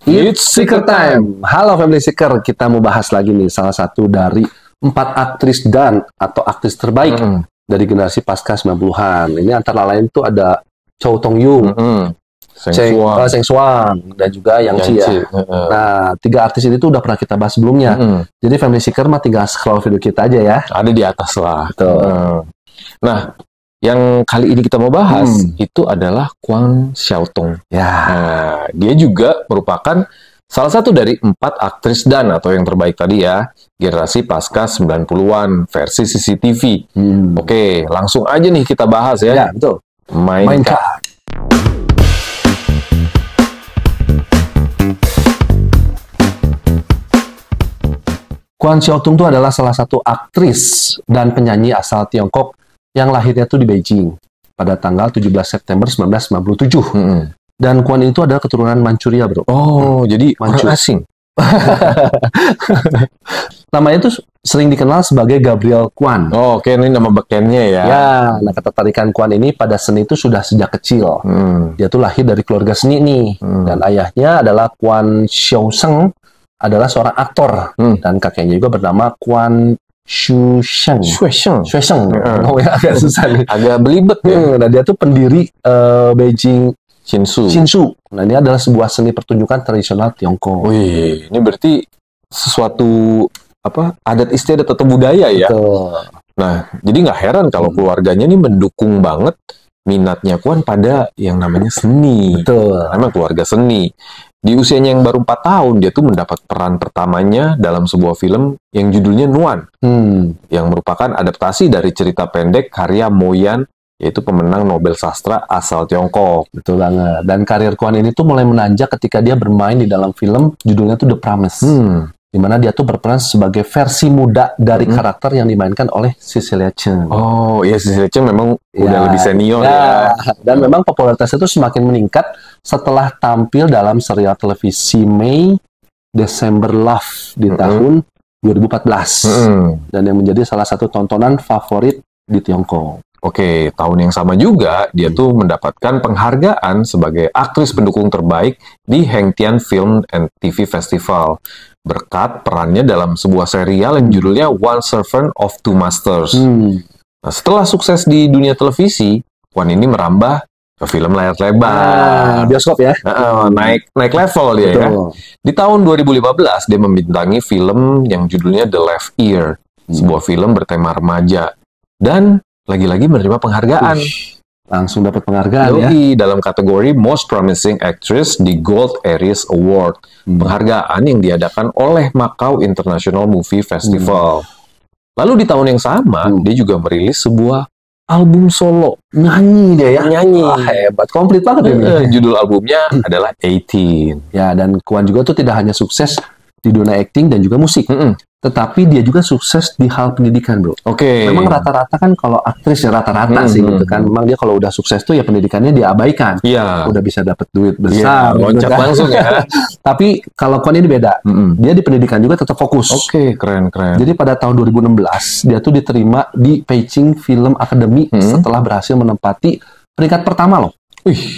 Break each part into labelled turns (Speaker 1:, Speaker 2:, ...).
Speaker 1: It's Seeker Time. Halo Family Seeker, kita mau bahas lagi nih salah satu dari 4 aktris dan atau aktris terbaik dari generasi pasca 90-an. Ini antara lain tuh ada Chow Tong Young, Seng Suang, dan juga Yang Chi ya. Nah, 3 artis ini tuh udah pernah kita bahas sebelumnya. Jadi Family Seeker mah tinggal scroll video kita aja ya.
Speaker 2: Ada di atas lah.
Speaker 1: Nah,
Speaker 2: yang kali ini kita mau bahas itu adalah Kwon Xiaotong.
Speaker 1: Ya.
Speaker 2: Nah, dia juga merupakan salah satu dari 4 aktris dan atau yang terbaik tadi ya, generasi pasca 90-an versi CCTV. Oke, langsung aja nih kita bahas ya.
Speaker 1: Ya, betul.
Speaker 2: Main Kak.
Speaker 1: Kwon Xiaotong itu adalah salah satu aktris dan penyanyi asal Tiongkok yang lahirnya tuh di Beijing pada tanggal 17 September 1997. Dan Kwon itu adalah keturunan Manchuria, bro.
Speaker 2: Oh, jadi orang asing.
Speaker 1: Namanya tuh sering dikenal sebagai Gabriel Kwon.
Speaker 2: Oh, oke, ini nama bekennya ya.
Speaker 1: Ya, nah ketertarikan Kwon ini pada seni itu sudah sejak kecil. Dia tuh lahir dari keluarga seni nih. Dan ayahnya adalah Kwon Xiaoseng, adalah seorang aktor. Dan kakeknya juga bernama Kwon Shusheng. Oh ya, agak susah nih.
Speaker 2: Agak belibet ya.
Speaker 1: Nah, dia tuh pendiri Beijing
Speaker 2: Shinsu.
Speaker 1: Nah, ini adalah sebuah seni pertunjukan tradisional Tiongkok.
Speaker 2: Wih, ini berarti sesuatu adat istiadat atau budaya ya.
Speaker 1: Betul.
Speaker 2: Nah, jadi nggak heran kalau keluarganya ini mendukung banget minatnya Kwon pada yang namanya seni.
Speaker 1: Betul.
Speaker 2: Memang keluarga seni. Di usianya yang baru 4 tahun, dia tuh mendapat peran pertamanya dalam sebuah film yang judulnya Nuan, yang merupakan adaptasi dari cerita pendek karya Mo Yan, yaitu pemenang Nobel Sastra asal Tiongkok.
Speaker 1: Betul banget. Dan karir Kwon ini tuh mulai menanjak ketika dia bermain di dalam film judulnya tuh The Promise. Di mana dia tuh berperan sebagai versi muda dari karakter yang dimainkan oleh Cecilia Cheung.
Speaker 2: Oh, iya, Cecilia Cheung memang udah lebih senior ya.
Speaker 1: Dan memang popularitasnya itu semakin meningkat setelah tampil dalam serial televisi May December Love di tahun 2014. Dan yang menjadi salah satu tontonan favorit di Tiongkok.
Speaker 2: Oke, tahun yang sama juga dia tuh mendapatkan penghargaan sebagai aktris pendukung terbaik di Hengtian Film and TV Festival berkat perannya dalam sebuah serial yang judulnya One Servant of Two Masters. Nah, setelah sukses di dunia televisi, Kwon ini merambah ke film layar lebar.
Speaker 1: Bioskop ya.
Speaker 2: Naik level dia ya. Di tahun 2015 dia membintangi film yang judulnya The Left Ear, sebuah film bertema remaja. Dan lagi-lagi menerima penghargaan.
Speaker 1: Langsung dapat penghargaan ya.
Speaker 2: Dalam kategori Most Promising Actress di Gold Aries Award. Penghargaan yang diadakan oleh Macau International Movie Festival. Lalu di tahun yang sama, dia juga merilis sebuah album solo.
Speaker 1: Nyanyi dia ya.
Speaker 2: Nyanyi.
Speaker 1: Wah, hebat. Komplit banget ini.
Speaker 2: Judul albumnya adalah 18.
Speaker 1: Ya, dan Kwon juga tuh tidak hanya sukses di dunia acting dan juga musik. Tetapi dia juga sukses di hal pendidikan, bro. Memang rata-rata kan kalau aktris ya rata-rata sih gitu kan. Memang dia kalau udah sukses tuh ya pendidikannya diabaikan. Udah bisa dapat duit besar.
Speaker 2: Loncat langsung ya.
Speaker 1: Tapi kalau Kwon ini beda. Dia di pendidikan juga tetap fokus.
Speaker 2: Keren.
Speaker 1: Jadi pada tahun 2016 dia tuh diterima di Beijing Film Academy setelah berhasil menempati peringkat pertama loh.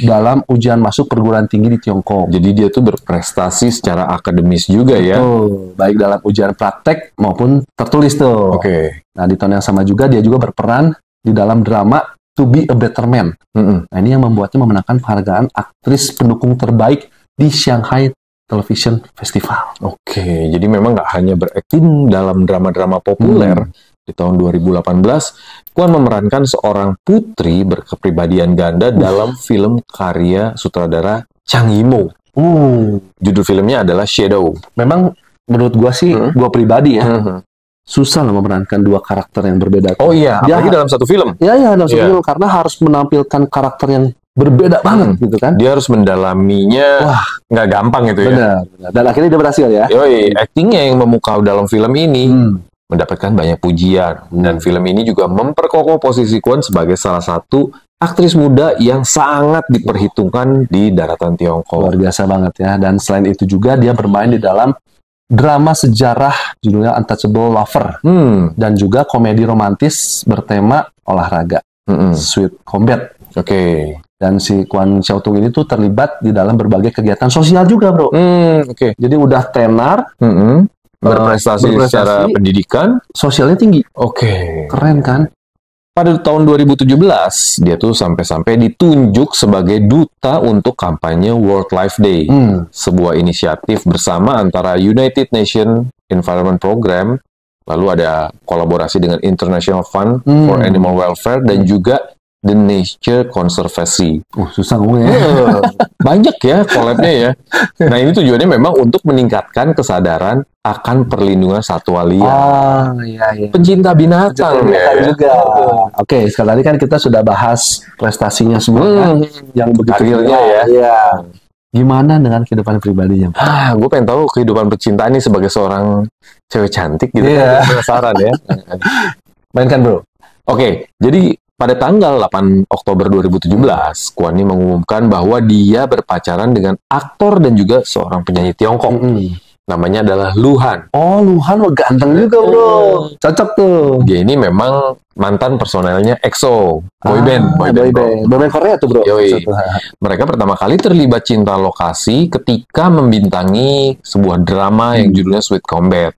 Speaker 1: Dalam ujian masuk perguruan tinggi di Tiongkok.
Speaker 2: Jadi dia tuh berprestasi secara akademis juga ya.
Speaker 1: Baik dalam ujian praktek maupun tertulis tuh. Nah, di tahun yang sama juga dia juga berperan di dalam drama To Be a Better Man. Nah, ini yang membuatnya memenangkan penghargaan aktris pendukung terbaik di Shanghai Television Festival.
Speaker 2: Jadi memang nggak hanya berakting dalam drama-drama populer. Di tahun 2018, Kwon memerankan seorang putri berkepribadian ganda dalam film karya sutradara Zhang Yimou. Judul filmnya adalah Shadow.
Speaker 1: Memang menurut gua sih, gua pribadi ya, susah loh memerankan 2 karakter yang berbeda.
Speaker 2: Apalagi dalam satu film.
Speaker 1: Dalam satu film, karena harus menampilkan karakter yang berbeda banget gitu kan.
Speaker 2: Dia harus mendalaminya, nggak gampang gitu ya.
Speaker 1: Benar. Dan akhirnya dia berhasil ya.
Speaker 2: Aktingnya yang memukau dalam film ini mendapatkan banyak pujian. Dan film ini juga memperkokoh posisi Kwon sebagai salah satu aktris muda yang sangat diperhitungkan di daratan Tiongkok.
Speaker 1: Luar biasa banget ya. Dan selain itu juga dia bermain di dalam drama sejarah judulnya Untouchable Lover. Dan juga komedi romantis bertema olahraga. Sweet Combat. Dan si Kwon Xiaotung ini tuh terlibat di dalam berbagai kegiatan sosial juga, bro.
Speaker 2: Oke.
Speaker 1: Jadi udah tenar,
Speaker 2: Berprestasi secara pendidikan.
Speaker 1: sosialnya tinggi.
Speaker 2: Oke.
Speaker 1: Keren kan?
Speaker 2: Pada tahun 2017, dia tuh sampai-sampai ditunjuk sebagai duta untuk kampanye World Life Day. Sebuah inisiatif bersama antara United Nations Environment Program, lalu ada kolaborasi dengan International Fund for Animal Welfare, dan juga The Nature Conservancy.
Speaker 1: Susah ngomongnya.
Speaker 2: Banyak ya collab-nya ya. Nah, ini tujuannya memang untuk meningkatkan kesadaran akan perlindungan satwa liar.
Speaker 1: Iya.
Speaker 2: Pencinta binatang ya.
Speaker 1: juga. Oke, sekali lagi kan kita sudah bahas prestasinya semua yang begitu
Speaker 2: Karirnya ya.
Speaker 1: Iya. Gimana dengan kehidupan pribadinya?
Speaker 2: Gue pengen tahu kehidupan percintaan ini sebagai seorang cewek cantik gitu.
Speaker 1: Iya.
Speaker 2: Kan, penasaran ya.
Speaker 1: Mainkan, bro.
Speaker 2: Oke, jadi pada tanggal 8 Oktober 2017, Kwon ini mengumumkan bahwa dia berpacaran dengan aktor dan juga seorang penyanyi Tiongkok. Namanya adalah Luhan.
Speaker 1: Oh, Luhan ganteng juga, bro. Cocok tuh.
Speaker 2: Dia ini memang mantan personelnya EXO, boyband
Speaker 1: Korea tuh, bro.
Speaker 2: Yoi. Mereka pertama kali terlibat cinta lokasi ketika membintangi sebuah drama yang judulnya Sweet Combat.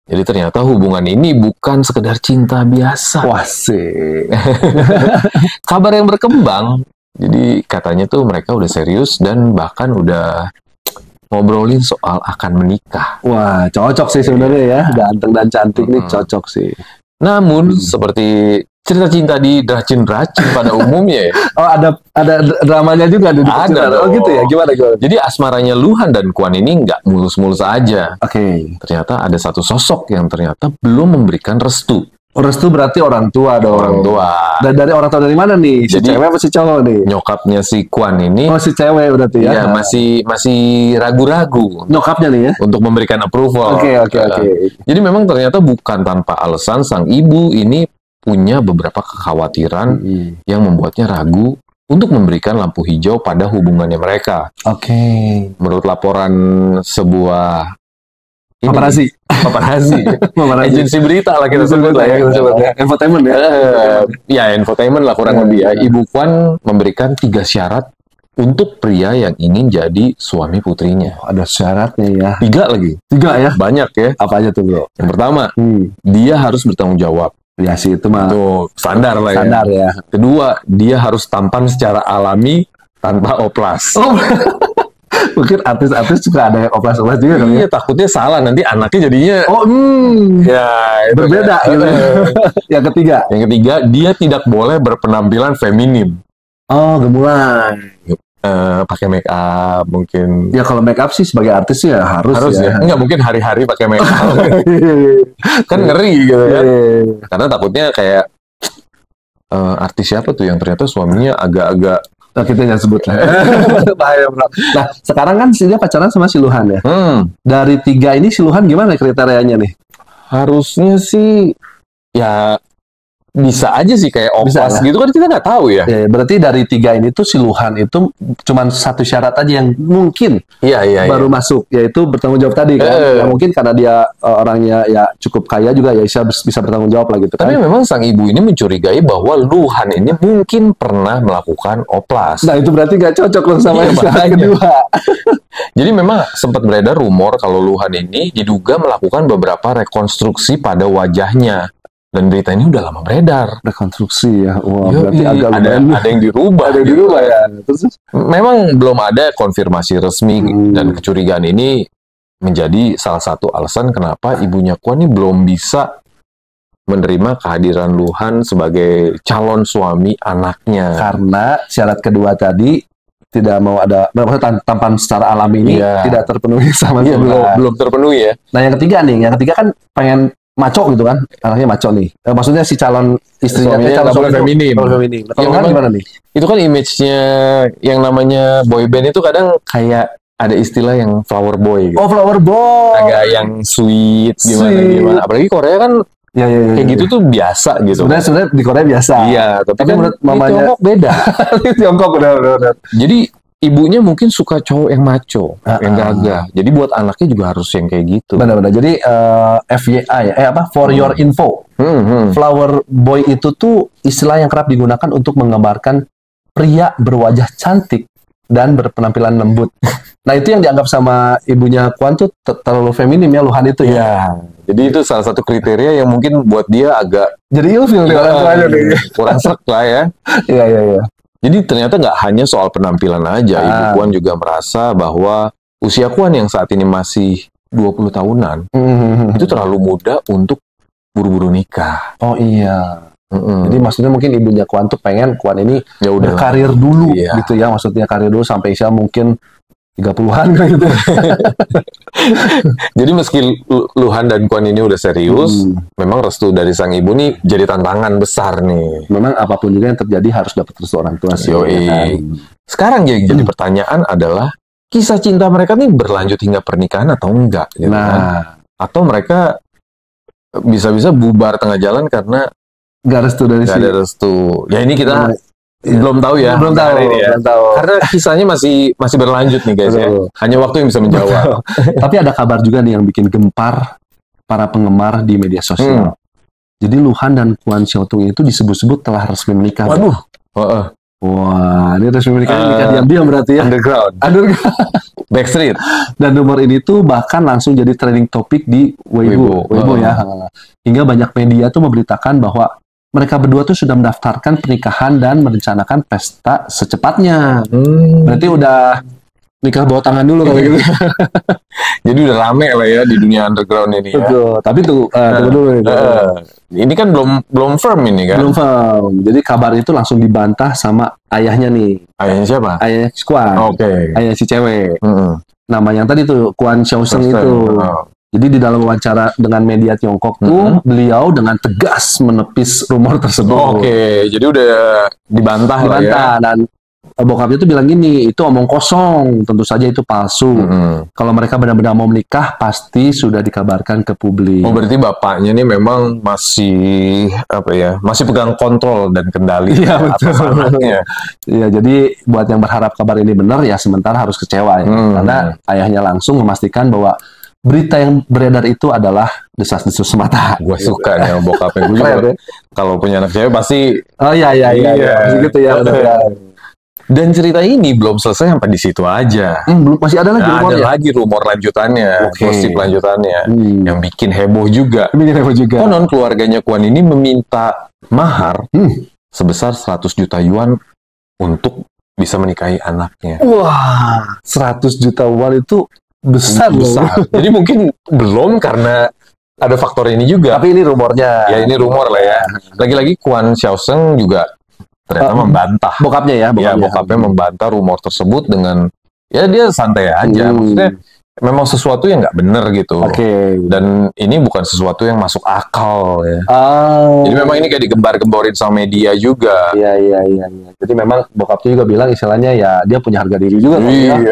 Speaker 2: Jadi ternyata hubungan ini bukan sekedar cinta biasa.
Speaker 1: Wah sih.
Speaker 2: Kabar yang berkembang, jadi katanya tuh mereka udah serius dan bahkan udah ngobrolin soal akan menikah.
Speaker 1: Wah, cocok sih sebenarnya ya. Ganteng dan cantik nih cocok sih.
Speaker 2: Namun seperti cerita cinta di Dracin-Dracin pada umumnya ya.
Speaker 1: Oh, ada dramanya juga di
Speaker 2: Ada.
Speaker 1: Oh gitu ya. Gimana?
Speaker 2: Jadi asmaranya Luhan dan Kwon ini nggak mulus-mulus aja.
Speaker 1: Oke.
Speaker 2: Ternyata ada satu sosok yang ternyata belum memberikan restu.
Speaker 1: Restu berarti orang tua dong.
Speaker 2: Orang tua.
Speaker 1: Dari orang tua dari mana nih? Si
Speaker 2: Jadi,
Speaker 1: cewek apa si cowok nih?
Speaker 2: Nyokapnya si Kwon ini
Speaker 1: Oh, si cewek berarti ya.
Speaker 2: ya masih ragu-ragu
Speaker 1: Nyokapnya nih ya.
Speaker 2: untuk memberikan approval.
Speaker 1: Oke.
Speaker 2: Jadi memang ternyata bukan tanpa alasan sang ibu ini punya beberapa kekhawatiran yang membuatnya ragu untuk memberikan lampu hijau pada hubungannya mereka.
Speaker 1: Oke.
Speaker 2: Menurut laporan sebuah
Speaker 1: Paparazzi.
Speaker 2: agensi berita lah kita sebut lah ya.
Speaker 1: Infotainment ya.
Speaker 2: Ya, infotainment lah kurang lebih ya. Ibu Kwon memberikan 3 syarat untuk pria yang ingin jadi suami putrinya.
Speaker 1: Oh, ada syaratnya ya.
Speaker 2: 3 lagi.
Speaker 1: 3 ya.
Speaker 2: Banyak ya.
Speaker 1: Apa aja tuh, bro?
Speaker 2: Yang pertama, dia harus bertanggung jawab.
Speaker 1: Ya sih itu mah.
Speaker 2: Tuh, standar lah ya.
Speaker 1: Standar ya.
Speaker 2: Kedua, dia harus tampan secara alami tanpa oplas.
Speaker 1: Oh, mungkin artis-artis juga ada yang oplas-oplas juga kan ya?
Speaker 2: Iya, takutnya salah nanti anaknya jadinya.
Speaker 1: Oh,
Speaker 2: Ya, itu
Speaker 1: berbeda
Speaker 2: kan.
Speaker 1: gitu. Yang ketiga.
Speaker 2: Yang ketiga, dia tidak boleh berpenampilan feminim.
Speaker 1: Oh, gemulan.
Speaker 2: Pakai make up mungkin.
Speaker 1: Ya kalau make up sih sebagai artis sih ya harus ya.
Speaker 2: Enggak mungkin hari-hari pakai make up. Kan ngeri gitu kan. Karena takutnya kayak artis siapa tuh yang ternyata suaminya agak-agak
Speaker 1: Kita jangan sebut lah. Bahaya, bro. Nah, sekarang kan dia pacaran sama si Luhan ya. Dari 3 ini si Luhan gimana kriterianya nih?
Speaker 2: harusnya sih ya bisa aja sih kayak oplas gitu kan kita nggak tahu ya.
Speaker 1: Ya, berarti dari 3 ini tuh si Luhan itu cuma satu syarat aja yang mungkin baru masuk, yaitu bertanggung jawab tadi kan. Ya, mungkin karena dia orangnya ya cukup kaya juga ya bisa bertanggung jawab lah gitu.
Speaker 2: Tapi memang sang ibu ini mencurigai bahwa Luhan ini mungkin pernah melakukan oplas.
Speaker 1: Nah itu berarti nggak cocok loh sama yang kedua.
Speaker 2: Jadi memang sempat beredar rumor kalau Luhan ini diduga melakukan beberapa rekonstruksi pada wajahnya. Dan berita ini udah lama beredar.
Speaker 1: Rekonstruksi ya. Wah, berarti agak
Speaker 2: ada yang dirubah.
Speaker 1: Ada yang dirubah ya. Terus?
Speaker 2: Memang belum ada konfirmasi resmi dan kecurigaan ini menjadi salah satu alasan kenapa ibunya Kwon ini belum bisa menerima kehadiran Luhan sebagai calon suami anaknya.
Speaker 1: Karena syarat kedua tadi tidak mau ada tampan secara alami ini tidak terpenuhi sama
Speaker 2: belum terpenuhi ya.
Speaker 1: Nah yang ketiga kan pengen maco gitu kan, anaknya maco nih. Maksudnya si calon istrinya
Speaker 2: calon suami feminim.
Speaker 1: Kalau kan gimana nih?
Speaker 2: Itu kan image-nya yang namanya boyband itu kadang kayak ada istilah yang flower boy. Gitu.
Speaker 1: Oh flower boy.
Speaker 2: Agak yang sweet gimana. Apalagi Korea kan kayak gitu tuh biasa gitu.
Speaker 1: Sebenarnya di Korea biasa.
Speaker 2: Iya, tapi kan
Speaker 1: menurut mamanya
Speaker 2: di Tiongkok beda.
Speaker 1: Di Tiongkok benar.
Speaker 2: Jadi ibunya mungkin suka cowok yang maco, yang gagah. Jadi buat anaknya juga harus yang kayak gitu.
Speaker 1: Benar-benar. Jadi FYI for your info. Flower boy itu tuh istilah yang kerap digunakan untuk menggambarkan pria berwajah cantik dan berpenampilan lembut. Nah, itu yang dianggap sama ibunya Kwan tuh terlalu feminim ya, Luhan itu ya.
Speaker 2: Iya. Jadi itu salah satu kriteria yang mungkin buat dia agak
Speaker 1: Jadi ilfil nih orang tuanya nih.
Speaker 2: kurang srek lah ya.
Speaker 1: Iya, iya, iya.
Speaker 2: Jadi ternyata nggak hanya soal penampilan aja, Ibu Kwan juga merasa bahwa usia Kwan yang saat ini masih 20 tahunan, itu terlalu muda untuk buru-buru nikah.
Speaker 1: Oh iya. Jadi maksudnya mungkin ibunya Kwan tuh pengen Kwan ini
Speaker 2: Ya udah
Speaker 1: berkarir dulu
Speaker 2: Iya.
Speaker 1: gitu ya. Maksudnya karir dulu sampai usia mungkin 30-an kan gitu.
Speaker 2: Jadi meski Luhan dan Kwan ini udah serius, memang restu dari sang ibu nih jadi tantangan besar nih.
Speaker 1: Memang apapun juga yang terjadi harus dapat restu orang tua sih.
Speaker 2: Yoi.
Speaker 1: Ya kan?
Speaker 2: Sekarang yang jadi pertanyaan adalah kisah cinta mereka nih berlanjut hingga pernikahan atau enggak? Gitu kan?
Speaker 1: Nah,
Speaker 2: Atau mereka bisa-bisa bubar tengah jalan karena
Speaker 1: gak restu dari
Speaker 2: nggak
Speaker 1: si.
Speaker 2: ada restu. Ya ini kita belum tahu ya.
Speaker 1: Belum tahu.
Speaker 2: Hari ini ya.
Speaker 1: Belum tahu.
Speaker 2: Karena kisahnya masih berlanjut nih guys ya.
Speaker 1: Betul.
Speaker 2: Hanya waktu yang bisa menjawab.
Speaker 1: Tapi ada kabar juga nih yang bikin gempar para penggemar di media sosial. Jadi Luhan dan Kwan Xiaotung itu disebut-sebut telah resmi menikah.
Speaker 2: Waduh.
Speaker 1: Wah, ini resmi menikah, nikah diam-diam berarti ya.
Speaker 2: Underground. Backstreet.
Speaker 1: Dan rumor ini tuh bahkan langsung jadi trending topik di Weibo ya. Hingga banyak media tuh memberitakan bahwa mereka berdua tuh sudah mendaftarkan pernikahan dan merencanakan pesta secepatnya. Berarti udah nikah bawa tangan dulu kalau gitu.
Speaker 2: Jadi udah rame lah ya di dunia underground ini ya.
Speaker 1: Betul. Tapi tuh tunggu dulu.
Speaker 2: Ini kan belum firm ini kan.
Speaker 1: Belum firm. Jadi kabar itu langsung dibantah sama ayahnya nih.
Speaker 2: Ayahnya siapa?
Speaker 1: Ayahnya si Kwan.
Speaker 2: Oke.
Speaker 1: Ayah si cewek. Nama yang tadi tuh Kwan Xiaosheng itu. Jadi di dalam wawancara dengan media Tiongkok tuh beliau dengan tegas menepis rumor tersebut.
Speaker 2: Oke, jadi udah dibantah lah ya.
Speaker 1: Dan bokapnya tuh bilang gini, itu omong kosong, tentu saja itu palsu. Kalau mereka benar-benar mau menikah, pasti sudah dikabarkan ke publik.
Speaker 2: Oh, berarti bapaknya nih memang masih masih pegang kontrol dan kendali atas anaknya.
Speaker 1: Iya, jadi buat yang berharap kabar ini benar ya sementara harus kecewa ya. Karena ayahnya langsung memastikan bahwa berita yang beredar itu adalah desas-desus semata.
Speaker 2: Gue suka nih sama bokapnya. Gue juga kalau punya anak cewek pasti.
Speaker 1: Oh iya. Begitu ya.
Speaker 2: Dan cerita ini belum selesai sampai di situ aja.
Speaker 1: Belum, masih ada lagi rumor
Speaker 2: ada
Speaker 1: ya?
Speaker 2: lagi rumor lanjutannya, gosip lanjutannya, yang bikin heboh juga. Konon keluarganya Kwan ini meminta mahar sebesar 100 juta yuan untuk bisa menikahi anaknya.
Speaker 1: Wah, 100 juta yuan itu besar.
Speaker 2: Jadi mungkin belum karena ada faktor ini juga.
Speaker 1: Tapi ini rumornya.
Speaker 2: Ya ini rumor lah ya. Lagi-lagi Kwan Xiaosheng juga ternyata membantah.
Speaker 1: Bokapnya ya?
Speaker 2: Bokapnya membantah rumor tersebut dengan ya dia santai aja. Maksudnya memang sesuatu yang nggak bener gitu. Dan ini bukan sesuatu yang masuk akal ya. Jadi memang ini kayak digembar-gemborin sama media juga.
Speaker 1: Iya. Jadi memang bokapnya juga bilang istilahnya ya dia punya harga diri juga.
Speaker 2: Iya.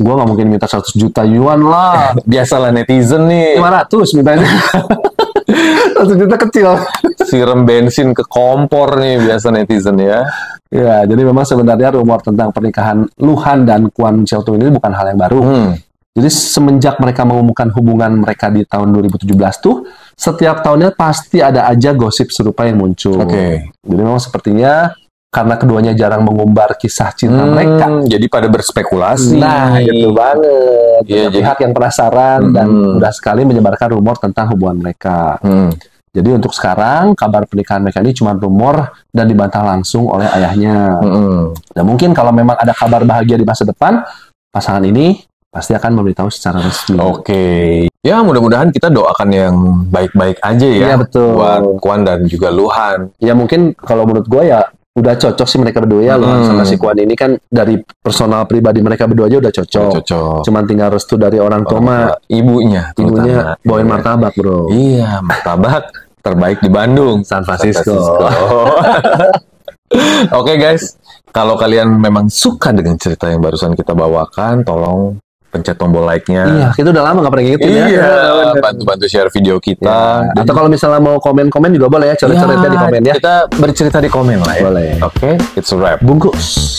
Speaker 1: Gua nggak mungkin minta 100 juta yuan lah.
Speaker 2: Biasalah netizen nih.
Speaker 1: 500 mintanya. 100 juta kecil.
Speaker 2: Siram bensin ke kompor nih biasa netizen ya.
Speaker 1: Ya, jadi memang sebenarnya rumor tentang pernikahan Luhan dan Kwan Xiaotung ini bukan hal yang baru. Jadi semenjak mereka mengumumkan hubungan mereka di tahun 2017 tuh, setiap tahunnya pasti ada aja gosip serupa yang muncul. Jadi memang sepertinya karena keduanya jarang mengumbar kisah cinta mereka.
Speaker 2: Jadi pada berspekulasi.
Speaker 1: Nah, itu banget.
Speaker 2: Iya,
Speaker 1: pihak yang penasaran dan mudah sekali menyebarkan rumor tentang hubungan mereka. Jadi untuk sekarang, kabar pernikahan mereka ini cuma rumor dan dibantah langsung oleh ayahnya. Dan mungkin kalau memang ada kabar bahagia di masa depan, pasangan ini pasti akan memberitahu secara resmi. Ya, mudah-mudahan kita doakan yang baik-baik aja ya. Iya, betul.
Speaker 2: Buat Kwan dan juga Luhan.
Speaker 1: Ya mungkin kalau menurut gue ya udah cocok sih mereka berdua ya. Luhan sama si Kwan ini kan dari personal pribadi mereka berdua aja udah cocok. Cuman tinggal restu dari orang tua mah.
Speaker 2: Ibunya
Speaker 1: bawain martabak, bro.
Speaker 2: Iya, martabak terbaik di Bandung,
Speaker 1: San Francisco.
Speaker 2: Oke guys, kalau kalian memang suka dengan cerita yang barusan kita bawakan, tolong pencet tombol like-nya.
Speaker 1: Iya, kita udah lama gak pernah ngingetin ya.
Speaker 2: Iya, bantu-bantu share video kita.
Speaker 1: Atau kalau misalnya mau komen-komen juga boleh ya, coret-coretnya di komen ya.
Speaker 2: Kita bercerita di komen lah ya.
Speaker 1: Boleh.
Speaker 2: Oke, it's a wrap.
Speaker 1: Bungkus.